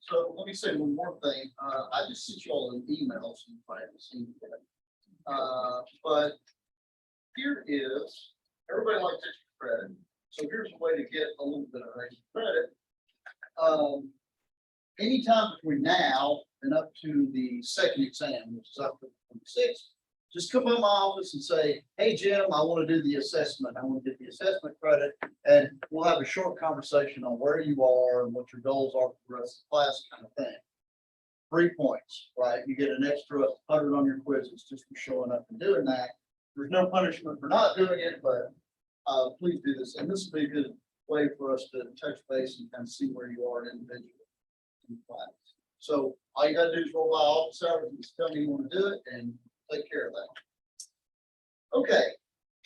So let me say one more thing. I just sent you all an email, so you might have seen it. But here is, everybody likes extra credit. So here's a way to get a little bit of extra credit. Anytime between now and up to the second exam, which is up to 26, just come by my office and say, hey, Jim, I want to do the assessment. I want to get the assessment credit. And we'll have a short conversation on where you are and what your goals are for the rest of the class, kind of thing. 3 points, right? You get an extra 100 on your quizzes just for showing up and doing that. There's no punishment for not doing it, but please do this. And this will be a good way for us to touch base and kind of see where you are individually in class. So all you gotta do is roll by office hours and just tell me you want to do it and take care of that. Okay,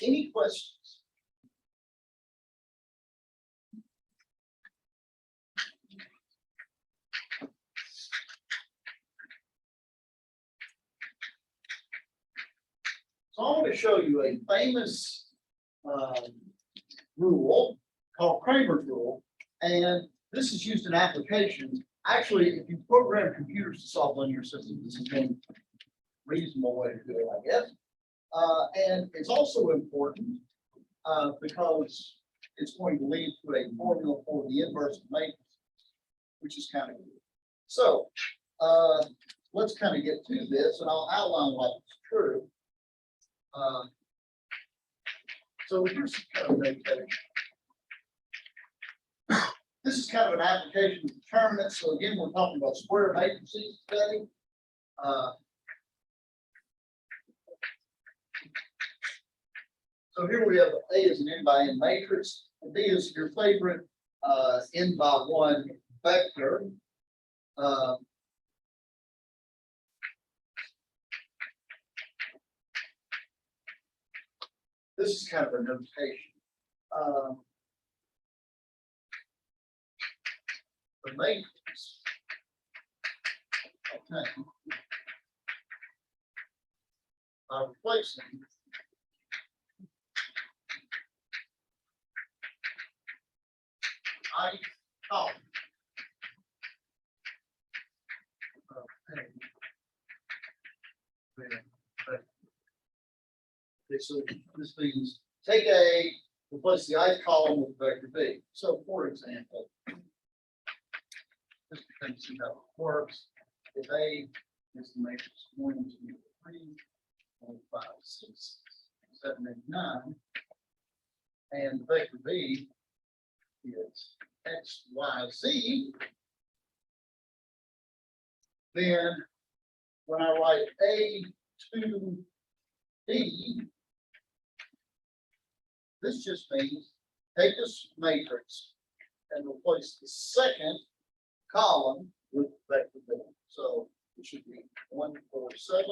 any questions? So I want to show you a famous rule called Cramer's rule, and this is used in applications. Actually, if you program computers to solve linear systems, this is one reasonable way to do it, I guess. And it's also important because it's going to lead to a formula for the inverse of matrix, which is kind of good. So let's kind of get to this, and I'll outline why it's true. So here's some kind of notation. This is kind of an application of determinants. So again, we're talking about square matrices today. So here we have A is an n by n matrix, and B is your favorite n by 1 vector. This is kind of a notation. The matrix. Okay. By replacing I column. Okay. Okay, so this means take A, replace the ith column with vector B. So for example, just to kind of see how it works, if A is the matrix 1, 2, 3, 4, 5, 6, 7, 8, 9, and the vector B is X, Y, Z, then when I write A to B, this just means take this matrix and replace the second column with vector B. So it should be 1, 4, 7,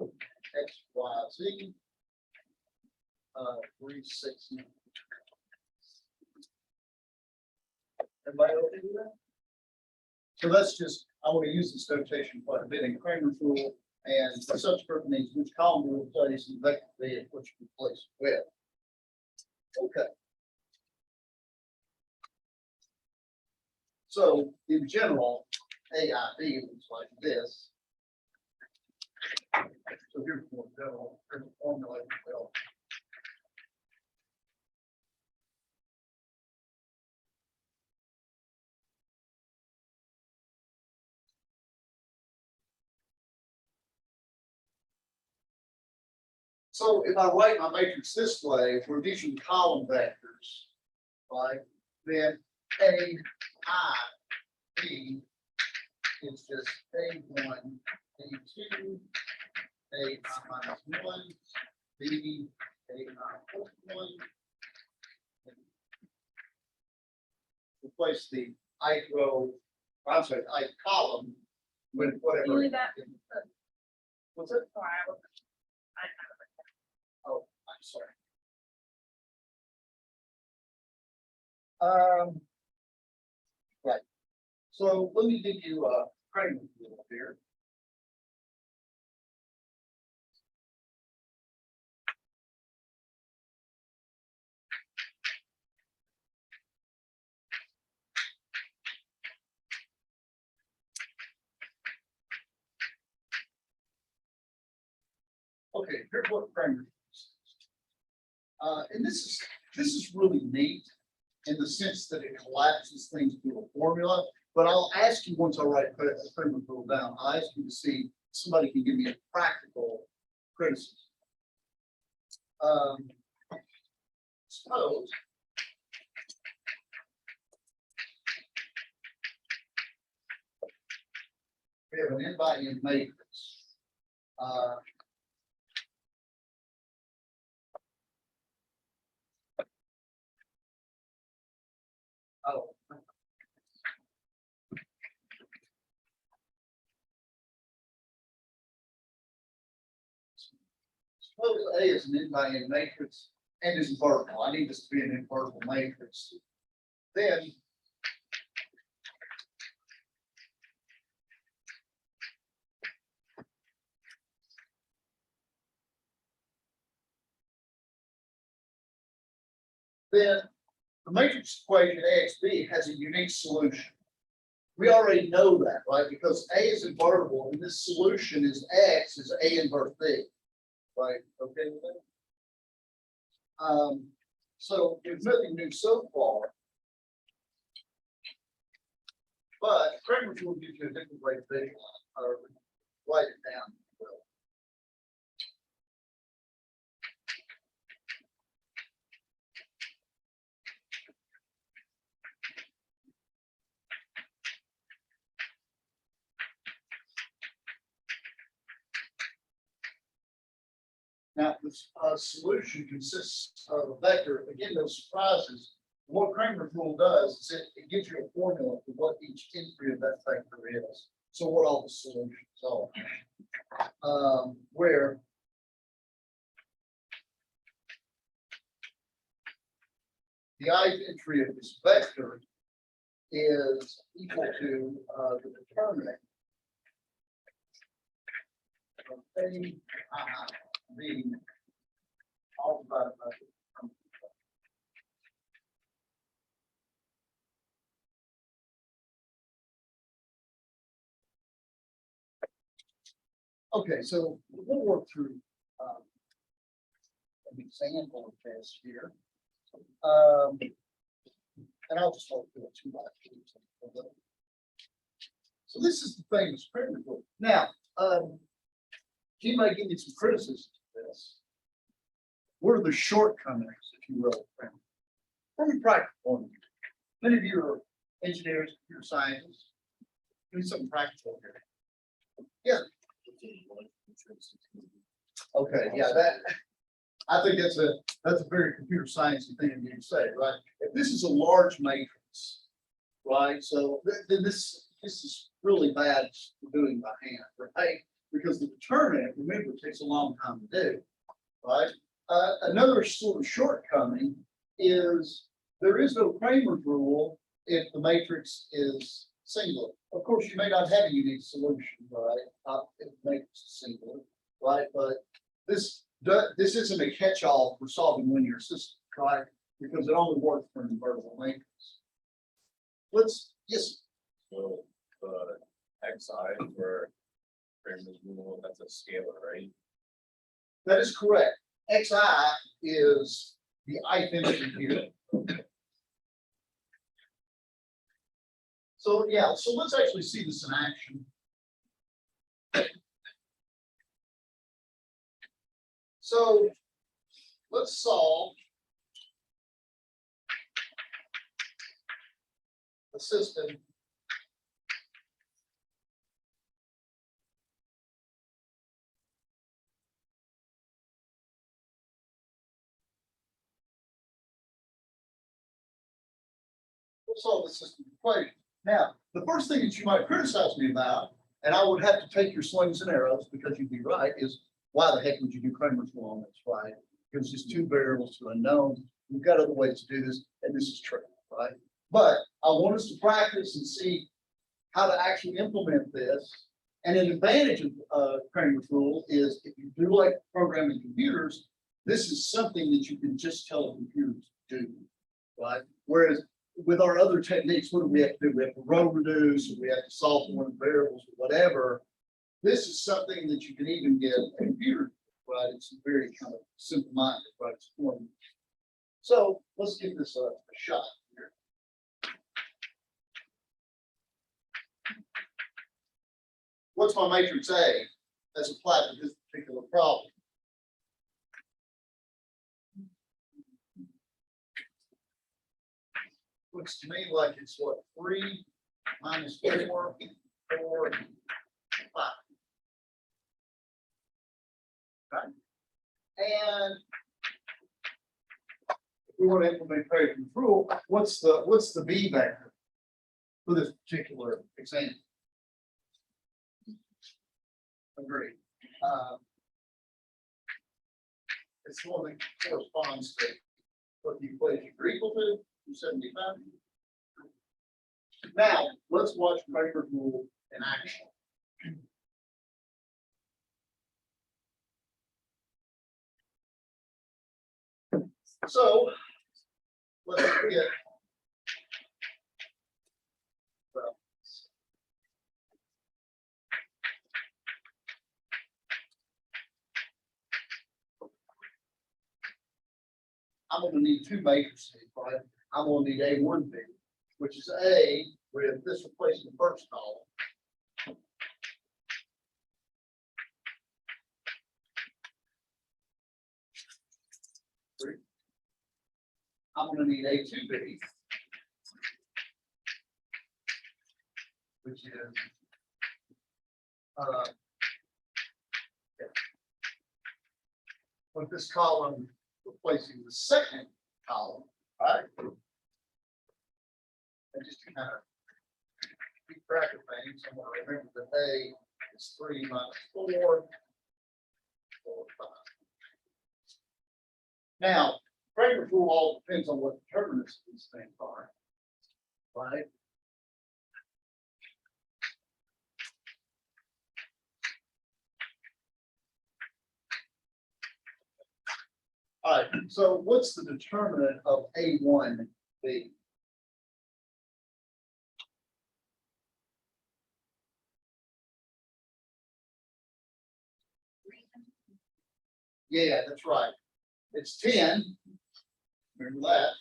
X, Y, Z, 3, 6, 9. Everybody okay with that? So that's just, I want to use this notation quite a bit in Cramer's rule, and subscript means which column to replace and vector B is what you replace with. Okay. So in general, AID looks like this. So here's more general, here's a formula as well. So if I write my matrix this way, if we're using column vectors, right, then A, I, B is just A1, A2, A minus 1, B, A minus 1. Replace the ith row, I'm sorry, ith column with whatever. What's it? Oh, I'm sorry. Right. So let me give you a Cramer rule here. Okay, here's what Cramer says. And this is really neat in the sense that it collapses things to a formula. But I'll ask you once I write the Cramer rule down, I'll ask you to see if somebody can give me a practical criticism. Suppose we have an n by n matrix. Oh. Suppose A is an n by n matrix and is invertible. I need this to be an invertible matrix. Then the matrix equation AXB has a unique solution. We already know that, right? Because A is invertible and this solution is X is A inverse B. Right? Okay with that? So there's nothing new so far. But Cramer's will give you a different way to visualize or write it down. Now, this solution consists of a vector. Again, no surprises. What Cramer's rule does is it gives you a formula for what each entry of that vector is. So what all the solutions are. Where the ith entry of this vector is equal to the determinant of A being all divided by the. Okay, so we'll work through an example of this here. And I'll just work through it 2 by 2. So this is the famous Cramer rule. Now, you might give me some criticism to this. What are the shortcomings, if you will, from a practical point of view? Many of you are engineers, computer scientists. Do something practical here. Yeah. Okay, yeah, I think that's a very computer science thing for you to say, right? If this is a large matrix, right? So then this is really bad for doing by hand, right? Because the determinant, remember, takes a long time to do, right? Another sort of shortcoming is there is no Cramer's rule if the matrix is singular. Of course, you may not have a unique solution, right? If the matrix is singular, right? But this isn't a catch-all for solving linear systems, right? Because it only works for an invertible matrix. Yes. So xi for Cramer's rule, that's a scalar, right? That is correct. Xi is the ith entry here. So yeah, so let's actually see this in action. So let's solve the system equation. Now, the first thing that you might criticize me about, and I would have to take your slings and arrows because you'd be right, is why the heck would you do Cramer's rule on this, right? Because it's just 2 variables to unknowns. We've got other ways to do this, and this is true, right? But I want us to practice and see how to actually implement this. And an advantage of Cramer's rule is if you do like programming computers, this is something that you can just tell a computer to do, right? Whereas with our other techniques, what do we have to do? We have to row reduce, or we have to solve for one variables, or whatever. This is something that you can even get a computer, right? It's very kind of simple minded, right? It's formal. So let's give this a shot here. What's my matrix A as applied to this particular problem? Looks to me like it's what, 3 minus 4, 4, 5. Right? And if we want to implement Cramer's rule, what's the B vector for this particular example? Agreed. It's the one that corresponds to what the equation are equal to, 275. Now, let's watch Cramer's rule in action. So, let's get. Well, I'm going to need 2 matrices, right? I'm going to need A1B, which is A with this replacing the first column. I'm going to need A2B, which is with this column replacing the second column, right? And just to kind of keep track of things, I'm going to remember that A is 3 minus 4, 4, 5. Now, Cramer's rule all depends on what the determinants of these things are, right? All right, so what's the determinant of A1B? Yeah, that's right. It's 10. Remember that.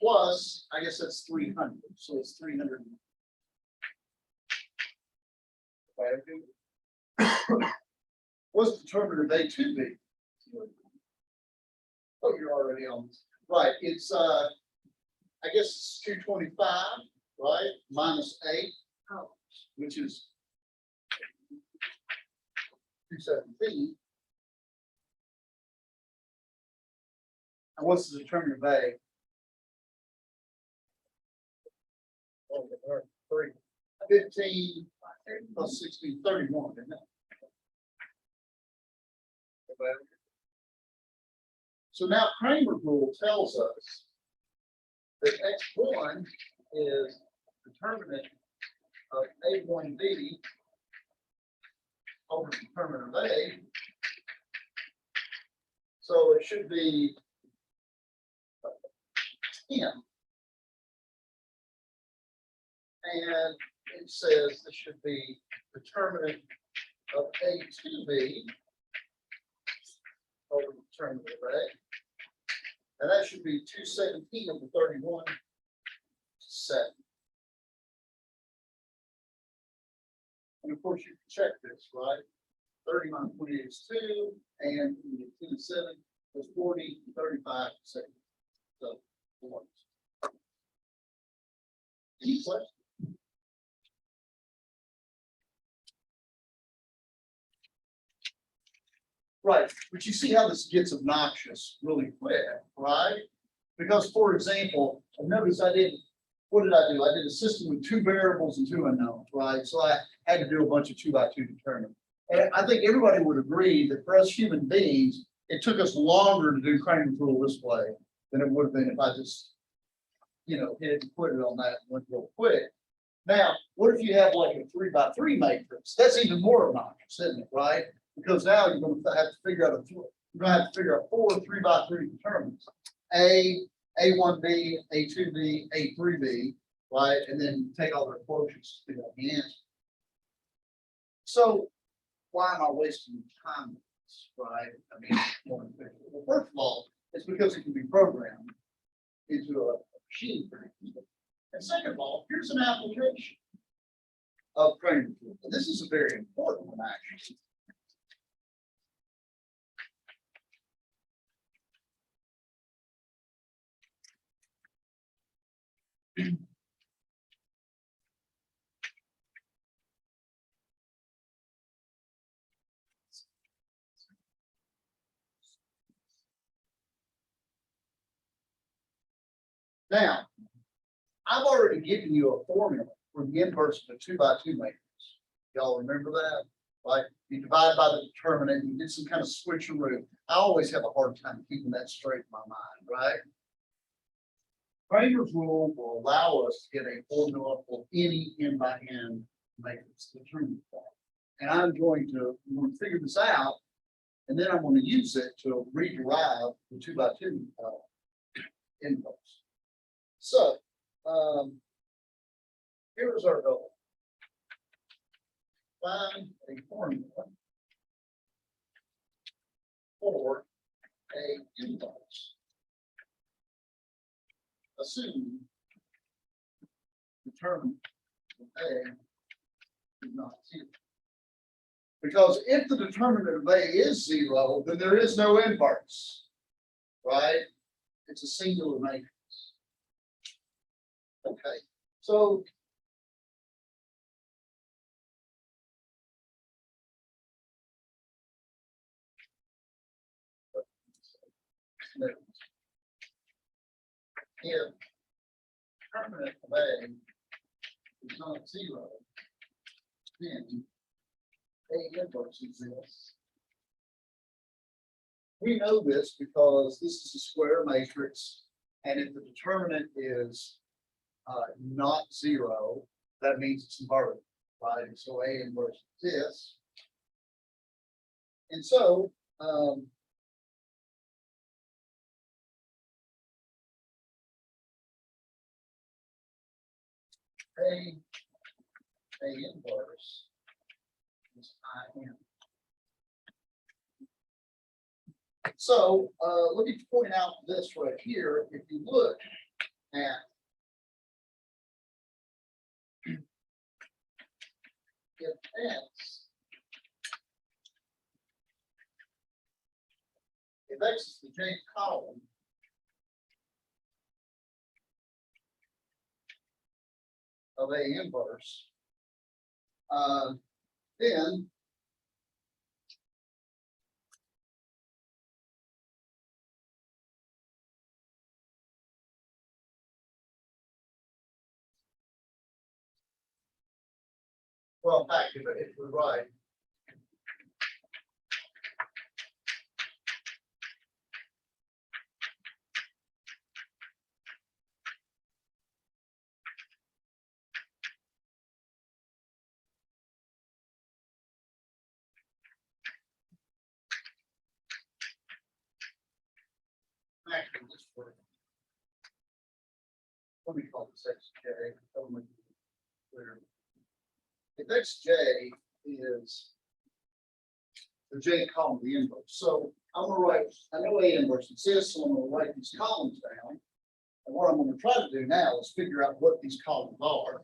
Plus, I guess that's 300. So it's 300. What's the determinant of A2B? Oh, you're already on. Right. It's I guess it's 225, right? Minus 8, which is 217. And what's the determinant of A? Oh, 3. 15 plus 16, 31, isn't it? So now Cramer's rule tells us that X1 is determinant of A1B over determinant of A. So it should be 10. And it says this should be determinant of A2B over determinant of A. And that should be 217 over 31, 7. And of course, you can check this, right? 30 minus 28 is 2, and 2 and 7 is 40, 35 seconds. So, 4. Any questions? Right, but you see how this gets obnoxious really quick, right? Because, for example, notice I did, what did I do? I did a system with 2 variables and 2 unknowns, right? So I had to do a bunch of 2 by 2 determinants. And I think everybody would agree that for us human beings, it took us longer to do Cramer's rule this way than it would have been if I just, hit and quit it on that and went real quick. Now, what if you have like a 3 by 3 matrix? That's even more obnoxious, isn't it, right? Because now you're going to have to figure out you're going to have to figure out 4 3 by 3 determinants. A, A1B, A2B, A3B, right? And then take all their quotients to figure out the answer. So why am I wasting time with right? I mean, well, first of all, it's because it can be programmed into a machine. And second of all, here's an application of Cramer tool. And this is a very important one, actually. Now, I've already given you a formula for the inverse of a 2x2 matrix. Y'all remember that? Right? You divide by the determinant, you did some kind of switcheroo. I always have a hard time keeping that straight in my mind, right? Cramer's rule will allow us to get a formula for any n by n matrix determinant. And I'm going to figure this out, and then I'm going to use it to rederive the 2x2 inverse. So, here's our goal. Find a formula for a inverse. Assume determinant of A is not zero. Because if the determinant of A is zero, then there is no inverse, right? It's a singular matrix. Okay, so if determinant of A is not zero, then A inverse exists. We know this because this is a square matrix, and if the determinant is not zero, that means it's inverted, right? And so A inverse exists. And so, A inverse is IN. So let me point out this right here. If you look at if X is the J column, of A inverse, then well, in fact, if we're right, actually, this word, let me call this XJ. That'll make it clear. If XJ is the J column of the inverse, so I'm going to write, I know A inverse exists, so I'm going to write these columns down. And what I'm going to try to do now is figure out what these columns are.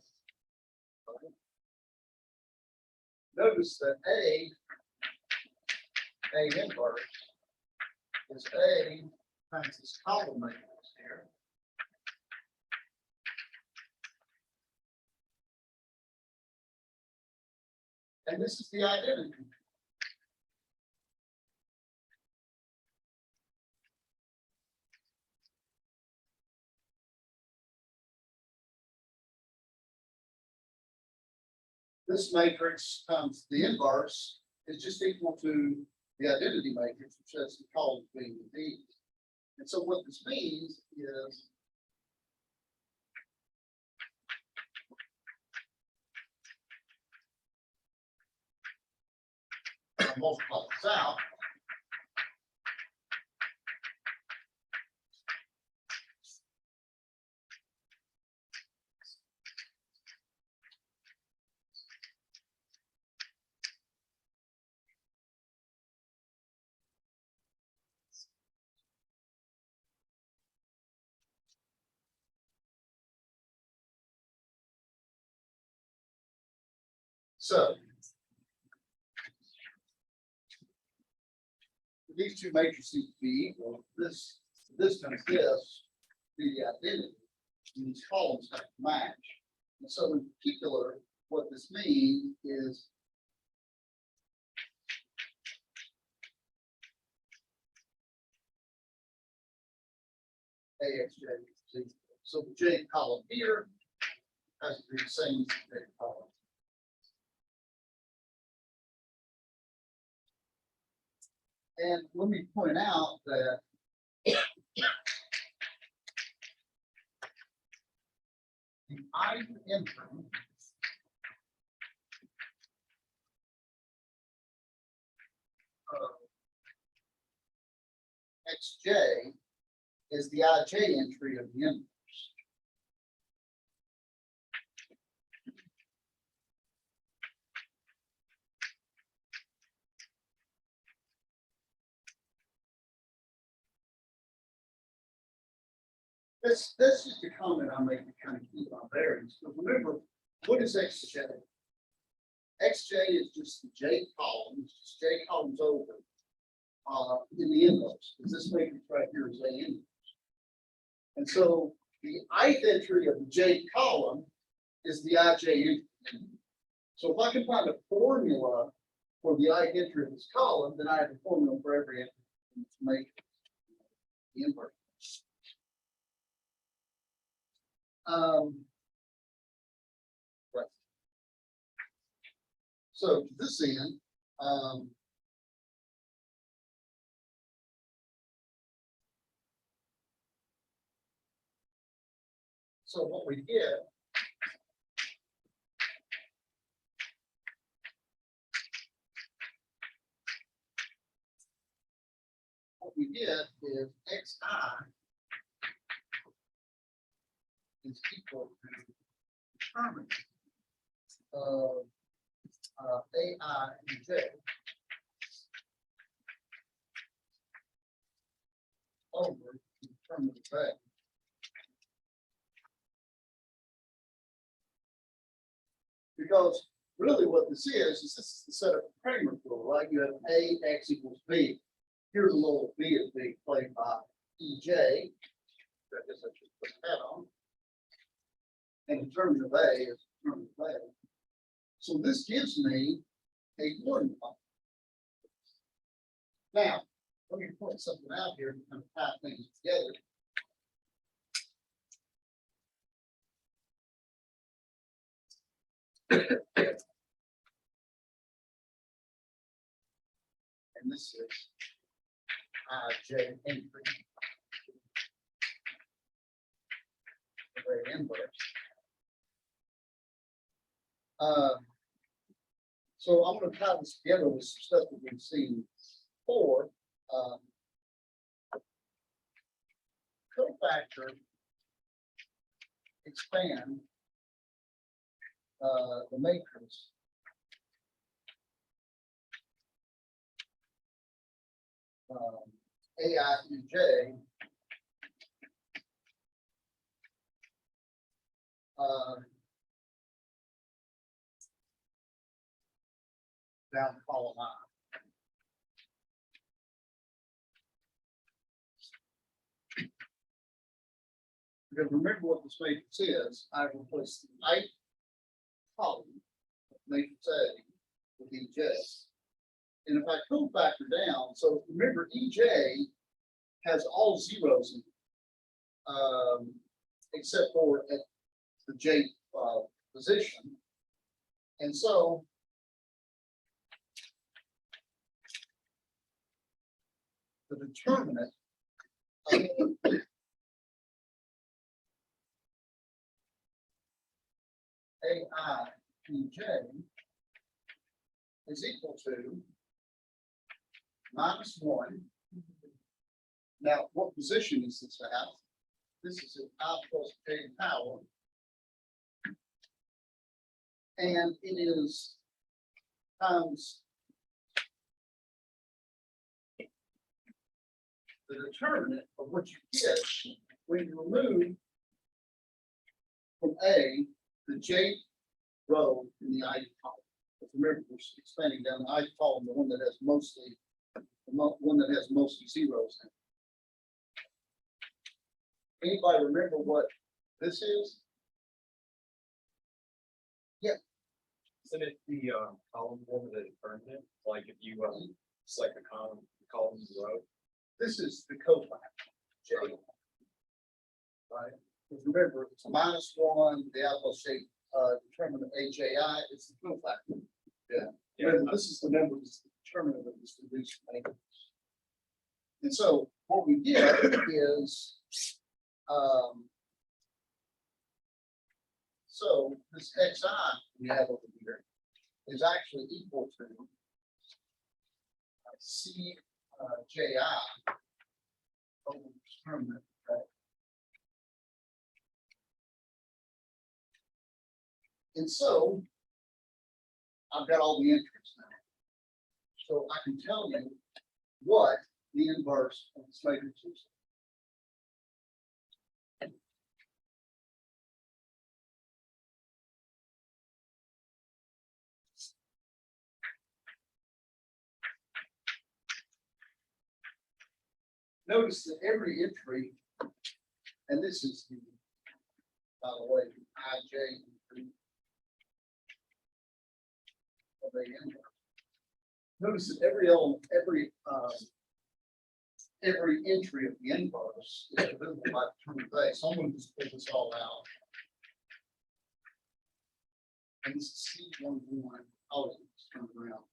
Notice that A inverse is A times this column matrix here. And this is the identity. This matrix times the inverse is just equal to the identity matrix, which has the columns being the D. And so what this means is I'll multiply this out. So. These two matrices be equal, this times this, be the identity. And these columns have to match. And so in particular, what this means is AXJ. So the J column here has to be the same as the J column. And let me point out that the ith entry of XJ is the IJ entry of the inverse. That's just a comment I'm making to kind of keep on bearings. But remember, what is XJ? XJ is just the J column, it's just J columns over in the inverse, because this matrix right here is A inverse. And so the ith entry of the J column is the IJ entry. So if I can find a formula for the ith entry of this column, then I have a formula for every entry in this matrix, the inverse. Right. So to this end, so what we get is xi is equal to determinant of AI and J over the determinant of A. Because really what this is this is the set of Cramer rule, right? You have A, X equals B. Here's a little B is being played by EJ. I guess I should put that on. And determinant of A is determinant of A. So this gives me a coordinate. Now, let me point something out here to kind of tie things together. And this is J entry. The inverse. So I'm going to tie this together with some stuff that we've seen before. Cofactor expand the matrix AI through J down column I. Because remember what this matrix is, I replace the ith column of matrix A with EJ. And if I cofactor down, so remember EJ has all zeros in it, except for at the J position. And so the determinant of AI to J is equal to -1. Now, what position is this at? This is at I plus J power. And it is times the determinant of what you get when you remove from A the J row in the ith column. If you remember, we're expanding down, I call them the one that has mostly, one that has mostly zeros in it. Anybody remember what this is? Isn't it the column form that is permanent? Like if you select the column row? This is the cofactor, J. Right? Because remember, it's -1, the alpha shape, determinant AJI, it's the cofactor. Yeah. Remember, this is the number that's the determinant of this distribution. And so what we did is, so this XI we have over here is actually equal to CJI over the determinant, right? And so I've got all the entries now. So I can tell you what the inverse of this matrix is. Notice that every entry, and this is the, by the way, IJ of the inverse. Notice that every element, every entry of the inverse is divisible by determinant of A. So I'm going to just pull this all out. And this is C11. I'll just turn it around.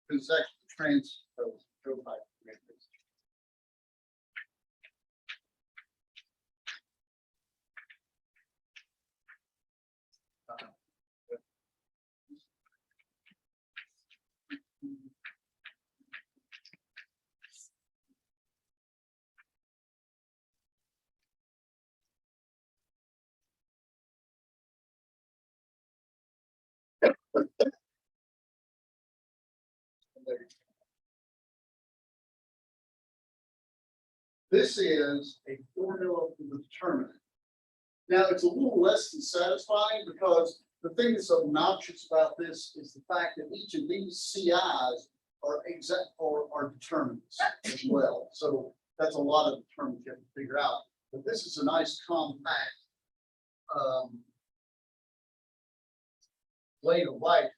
Because it's actually transpose, go back to the matrix. This is a formula for the determinant. Now, it's a little less than satisfying because the thing that's obnoxious about this is the fact that each of these CIs are exact or are determinants as well. So that's a lot of determinants you have to figure out. But this is a nice compact way to write.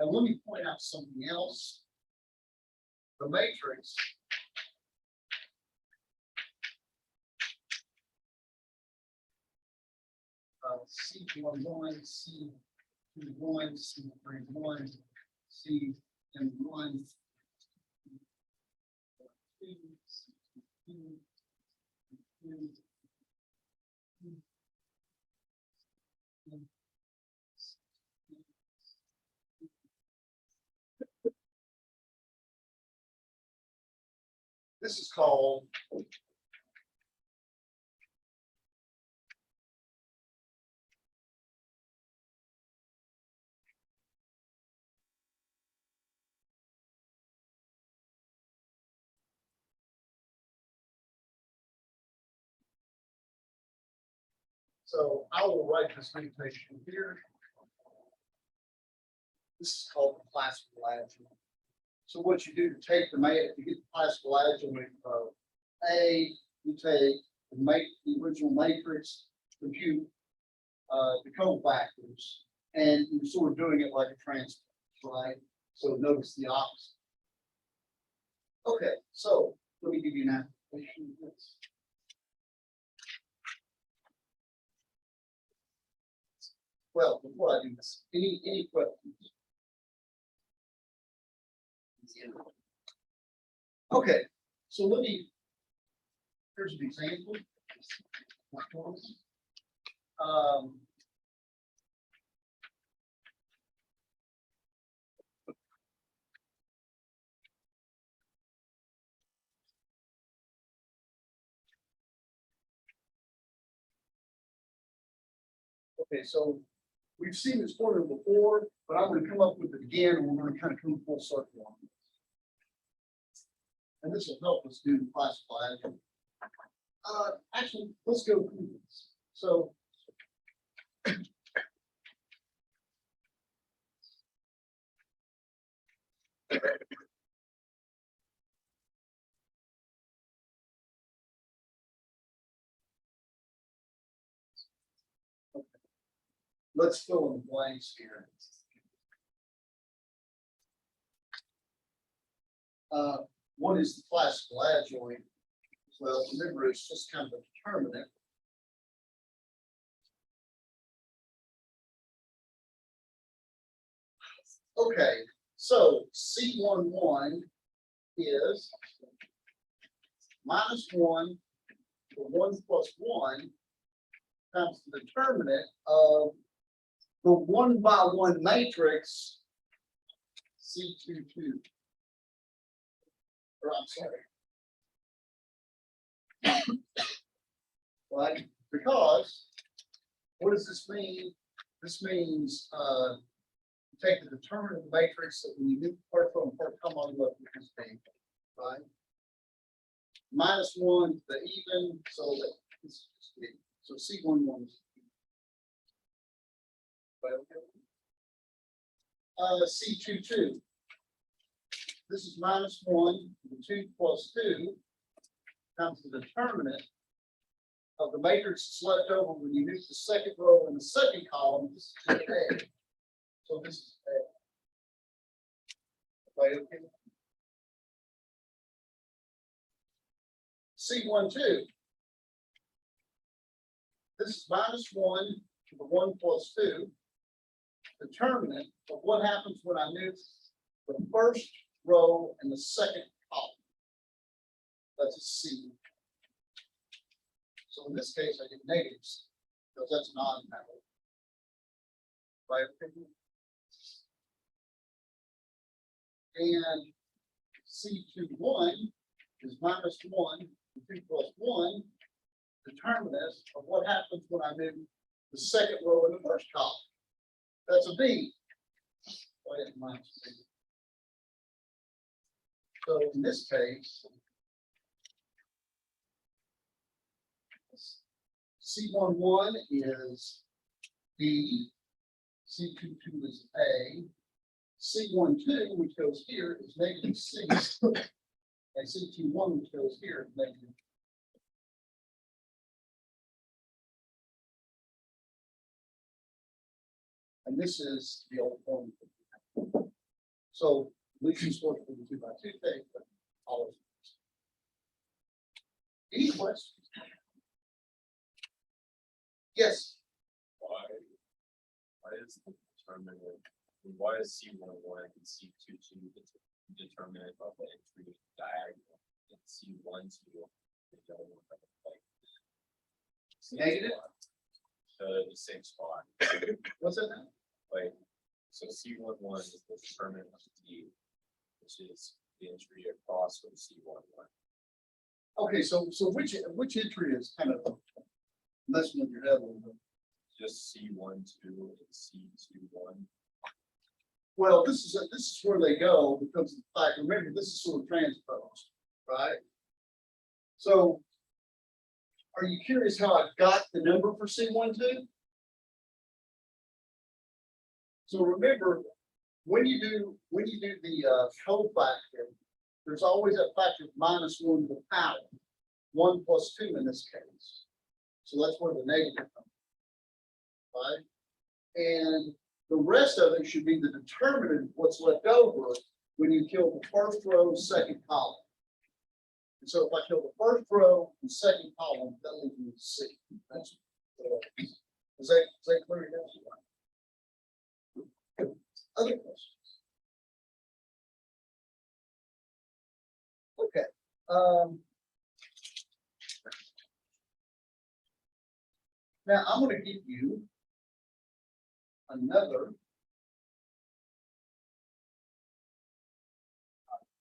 And let me point out something else. The matrix C11, C21, C31, CM1, this is called so I will write this notation here. This is called the classical adjoint. So what you do to take the to get the classical adjoint of A, you take the original matrix, compute the cofactors, and you're sort of doing it like a transpose, right? So notice the opposite. Okay, so let me give you an application of this. Well, before I do this, any questions? Okay, so here's an example. Okay, so we've seen this formula before, but I'm going to come up with it again, and we're going to kind of come full circle on this. And this will help us do the classical adjoint. Actually, let's go through this. So let's fill in the blanks here. What is the classical adjoint? Well, remember, it's just kind of a determinant. Okay, so C11 is -1, the 1 plus 1 times the determinant of the 1-by-1 matrix C22. Or I'm sorry. Right, because what does this mean? This means take the determinant of the matrix that we knew part from part come on look with this thing, right? -1 the even, so that this is just big. So C11 is C22. This is -1, the 2 plus 2 times the determinant of the matrix that's left over when you use the second row and the second column. This is just A. So this is A. Right, okay. C12. This is -1 to the 1 plus 2. Determinant of what happens when I move the first row and the second column. That's a C. So in this case, I get negatives because that's non-matter. Right? And C21 is -1, 2 plus 1, determinant of what happens when I move the second row in the first column. That's a B. So in this case, C11 is B, C22 is A, C12, which goes here, is -C, and C21, which goes here, is negative. And this is the old form. So we can sort for the 2x2 thing, but all of it. Any questions? Yes. Why is the determinant, why is C11 and C22 the determinant of the entry diagonal and C12? Negative? The same spot. What's that now? Like, so C11 is the determinant of D, which is the entry across from C11. Okay, so which entry is kind of messing with your head a little bit? Just C12 and C21. Well, this is where they go because of the fact, remember, this is sort of transposed, right? So are you curious how I got the number for C12? So remember, when you do the cofactor, there's always that factor of -1 to the power, 1 plus 2 in this case. So that's where the negative comes from, right? And the rest of it should be the determinant of what's left over when you kill the first row, second column. And so if I kill the first row and second column, that leaves me with C. That's is that clear enough? Other questions? Okay. Now I'm going to give you another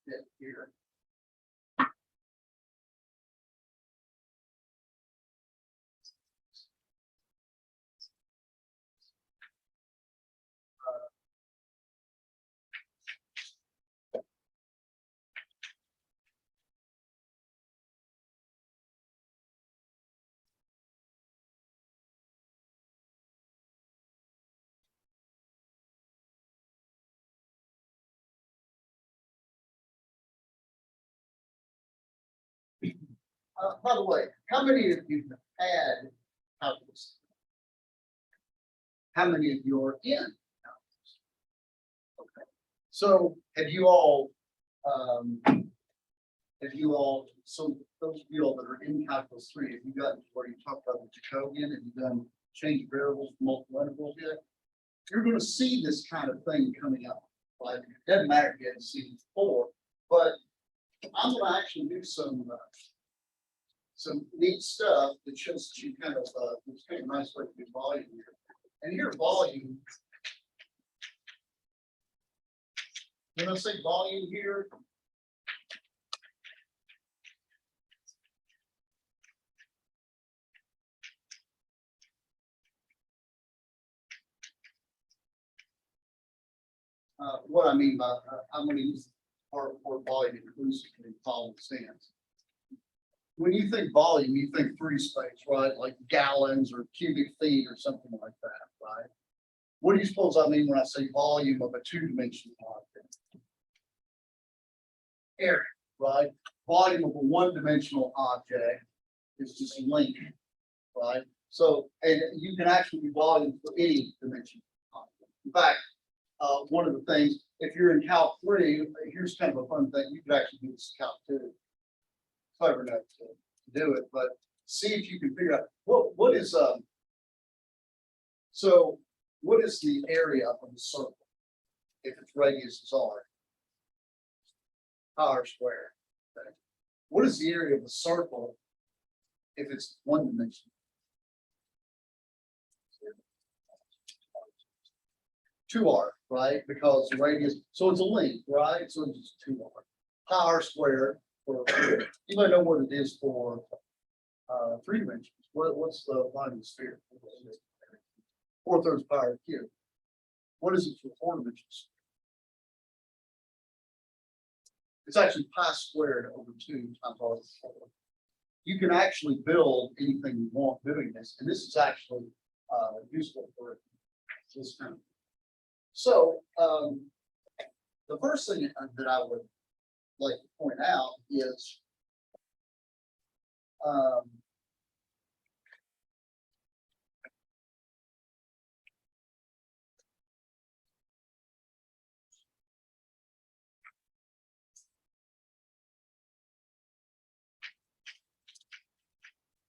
bit here. By the way, how many of you have had calculus? how many of you are in? Okay. So have you all, so those of you all that are in calculus 3, have you gotten to where you talk about the Jacobian, have you done change variables, multiple intervals yet? You're gonna see this kind of thing coming up, right? It doesn't matter if you haven't seen it before, but I'm gonna actually do some neat stuff that shows that you kind of, it's kind of a nice way to do volume here. And here volume, when I say volume here, what I mean by, I'm gonna use our volume inclusively in the following sense. When you think volume, you think free space, right? Like gallons or cubic feet or something like that, right? What do you suppose I mean when I say volume of a two-dimensional object? Area, right? Volume of a one-dimensional object is just length, right? So, and you can actually do volume for any dimension. In fact, one of the things, if you're in Calc 3, here's kind of a fun thing. You could actually do this in Calc 2. Clever enough to do it, but see if you can figure out what is so what is the area of the circle if its radius is r? R squared. Okay. What is the area of the circle if it's one dimension? 2r, right? Because the radius, so it's a length, right? So it's 2r. R squared. You might know what it is for 3 dimensions. What's the line of the sphere? 4/3 power cube. What is it for 4 dimensions? It's actually pi squared over 2 times r to the 4. You can actually build anything you want doing this, and this is actually useful for this kind of. So the first thing that I would like to point out is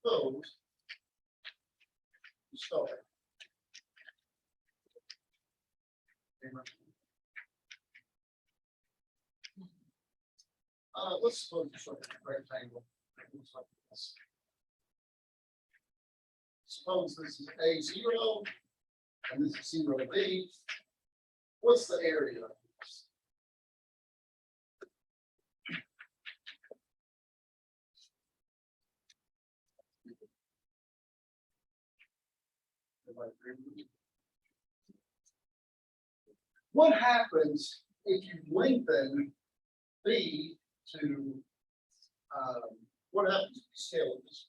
those start. Let's suppose it's a rectangle. Looks like this. Suppose this is A0 and this is 0B. What's the area of this? What happens if you lengthen B to what happens if you scale this?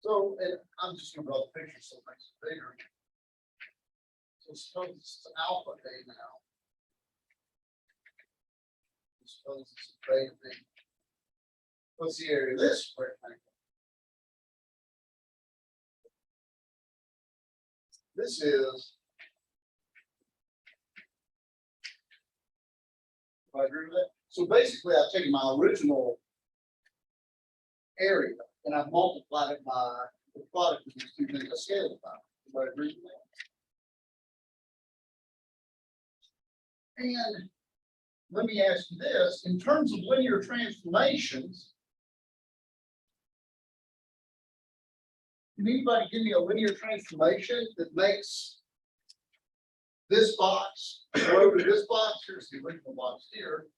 So, and I'm just gonna draw the picture so it makes it bigger. So suppose it's alpha A now. Suppose it's beta B. What's the area of this rectangle? This is. Do I agree with that? So basically, I've taken my original area and I've multiplied it by the product of these two things. I scaled it by. Do I agree with that? And let me ask you this: in terms of linear transformations, can anybody give me a linear transformation that makes this box grow to this box? Here's the original box here.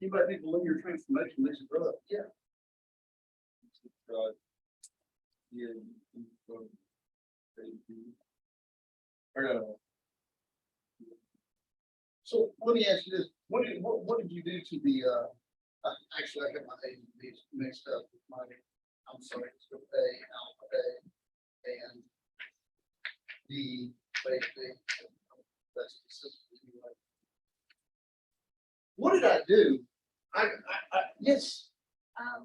Anybody think the linear transformation makes it grow up? Yeah. So let me ask you this: what did you do to the? Actually, I got my A and B mixed up with my, I'm sorry, it's with A, alpha A, and D, beta B. That's consistent anyway. What did I do? Yes,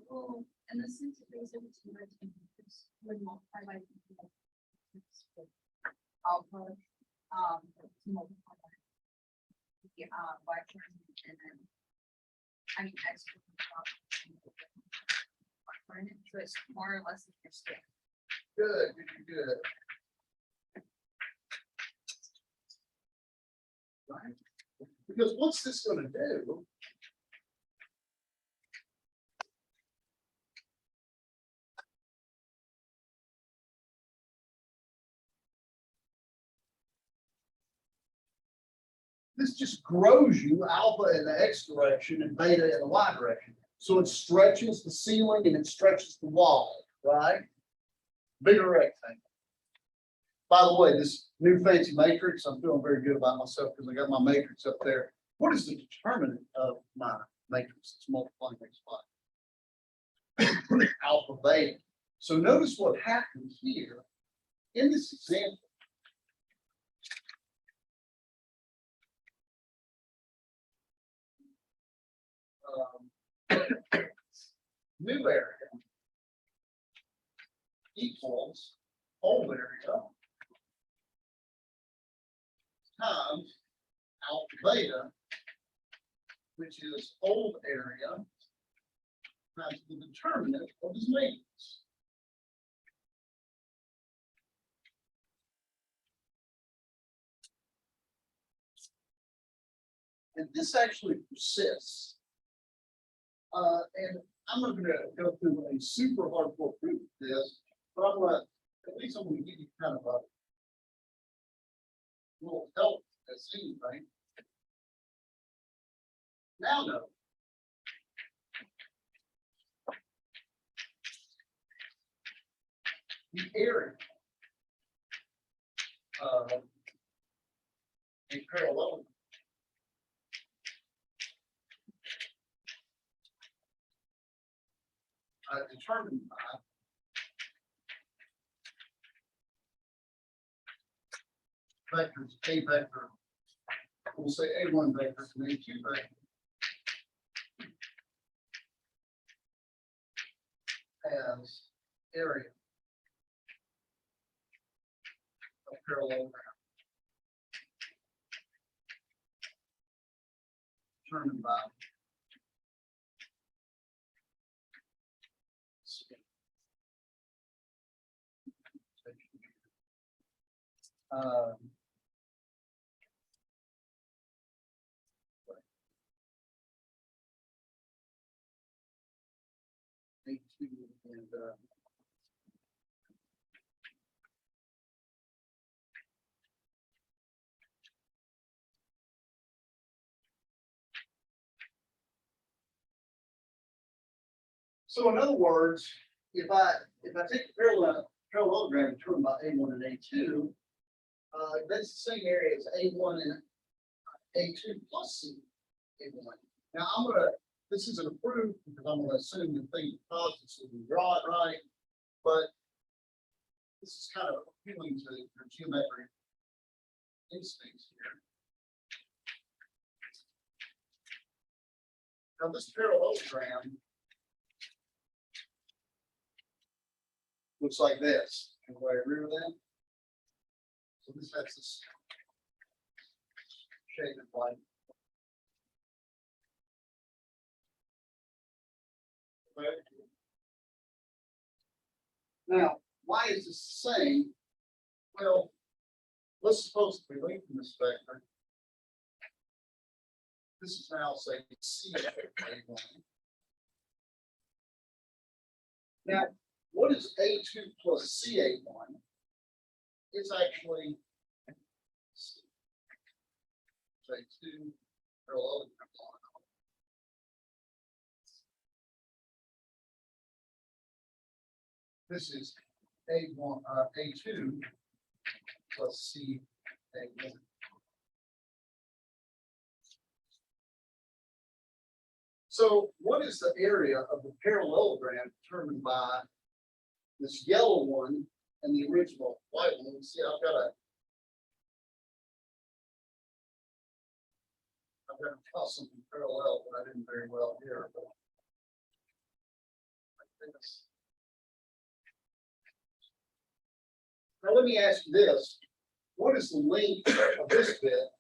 Well, in the sense that there's every two words in this, would multiply by. Alpha, to multiply by. The, by term, and then. I mean, X. So it's more or less than your scale. good. Right? Because what's this gonna do? This just grows you alpha in the X direction and beta in the Y direction. So it stretches the ceiling and it stretches the wall, right? Bigger rectangle. By the way, this new fancy matrix, I'm feeling very good about myself because I got my matrix up there. What is the determinant of my matrix? It's multiplying x by alpha beta. So notice what happens here in this example. New area equals old area times alpha beta, which is old area times the determinant of his matrix. And this actually persists. And I'm not going to go through a super hardcore proof of this, but I'm going to, at least I'm going to give you kind of a little help as anything. Now, no. The area of a parallelogram determined by vectors A vector, we'll say A1 vector and A2 vector as area of parallelogram determined by A2 and so in other words, if I take the parallelogram determined by A1 and A2, that's the same area as A1 and A2 plus C A1. Now this isn't approved because I'm gonna assume the thing positive, so we draw it right, but this is kind of appealing to your geometric instincts here. Now this parallelogram looks like this. Everybody agree with that? So this has this shape of light. Okay. Now, why is this the same? Well, let's suppose we lengthen this vector. This is now say C1. Now, what is A2 plus CA1? It's actually say 2 parallelogram. This is A1, A2 plus CA1. So what is the area of the parallelogram determined by this yellow one and the original white one? See, I've got to draw something parallel, but I didn't very well here. But like this. Now let me ask you this: what is the length of this bit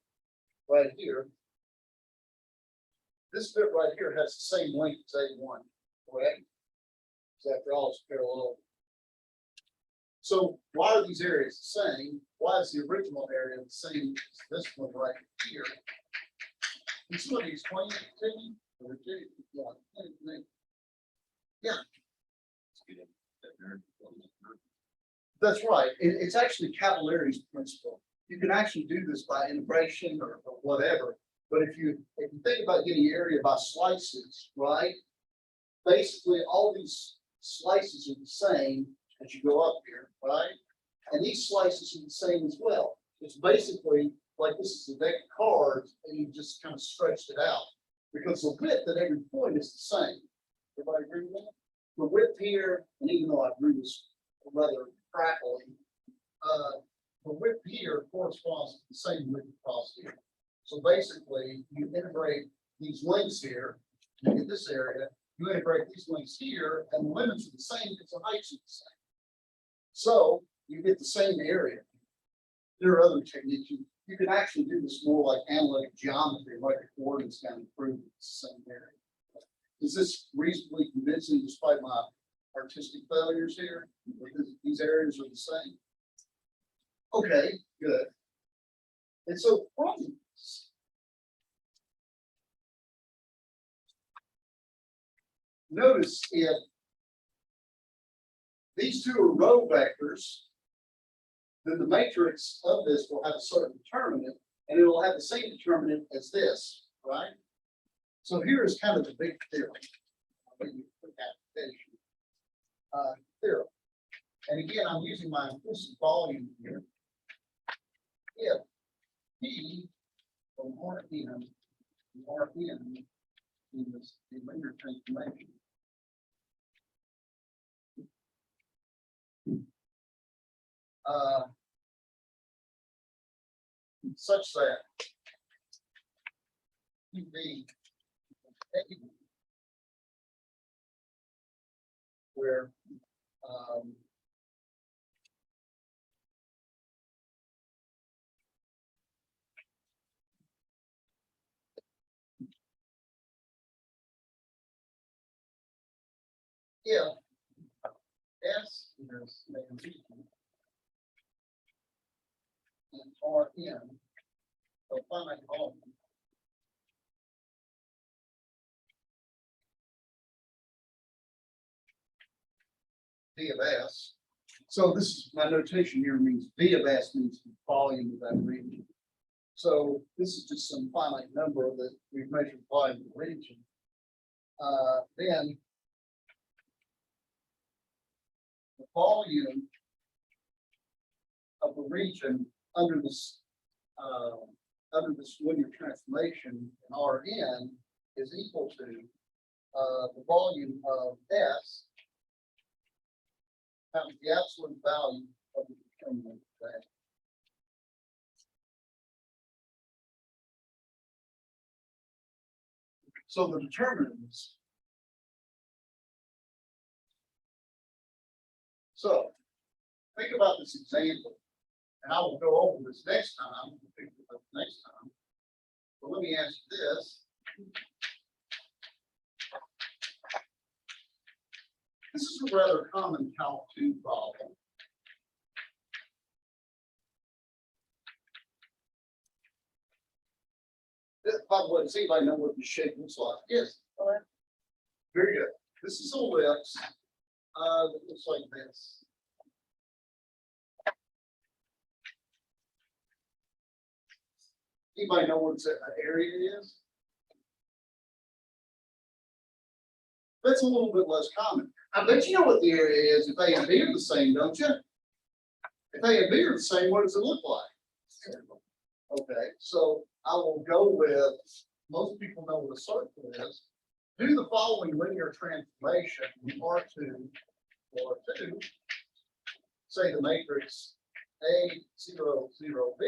right here? This bit right here has the same length as A1, correct? Because after all, it's parallel. So why are these areas the same? Why is the original area the same as this one right here? Can somebody explain it to me? Or do you? Yeah. That's right. It's actually Cavalari's principle. You can actually do this by integration or whatever. But if you think about getting area by slices, right? Basically, all these slices are the same as you go up here, right? And these slices are the same as well. It's basically like this is a deck of cards, and you just kind of stretched it out because the width at every point is the same. Everybody agree with that? The width here, and even though I drew this rather crackly, the width here corresponds to the same width across here. So basically, you integrate these lengths here, you get this area, you integrate these lengths here, and the limits are the same because the heights are the same. So you get the same area. There are other techniques. You can actually do this more like analytic geometry, like the coordinates kind of prove it's the same area. Is this reasonably convincing despite my artistic failures here? These areas are the same. Okay, good. And so from this, notice if these two are row vectors, then the matrix of this will have a certain determinant, and it will have the same determinant as this, right? So here is kind of the big theorem. Theorem. And again, I'm using my implicit volume here. If P from Rn is the linear transformation. Such that QB where if S is and Rn of finite volume V of S. So this is my notation here means V of S means the volume of that region. So this is just some finite number that we've measured volume of the region. Then the volume of the region under this linear transformation in Rn is equal to the volume of S times the absolute value of the determinant of that. So the determinants. So think about this example, and I will go over this next time. We'll pick it up next time. But let me ask you this. This is a rather common Calc 2 problem. By the way, does anybody know what the shape looks like? Yes. All right. Very good. This is a ellipse that looks like this. Anybody know what the area is? That's a little bit less common. I bet you know what the area is if A and B are the same, don't you? If A and B are the same, what does it look like? Okay, so I will go with, most people know what a circle is. Do the following linear transformation from R2 or 2, say the matrix A00B.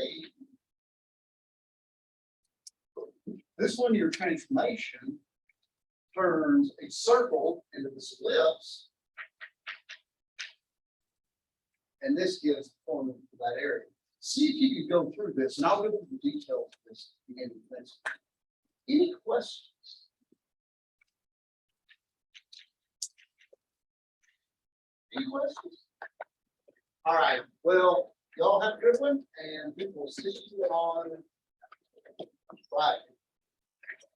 This linear transformation turns a circle into this ellipse. And this gives the formula for that area. See if you can go through this, and I'll go through the details of this beginning of this. Any questions? Any questions? All right, well, y'all have a good one, and we will see you on Friday.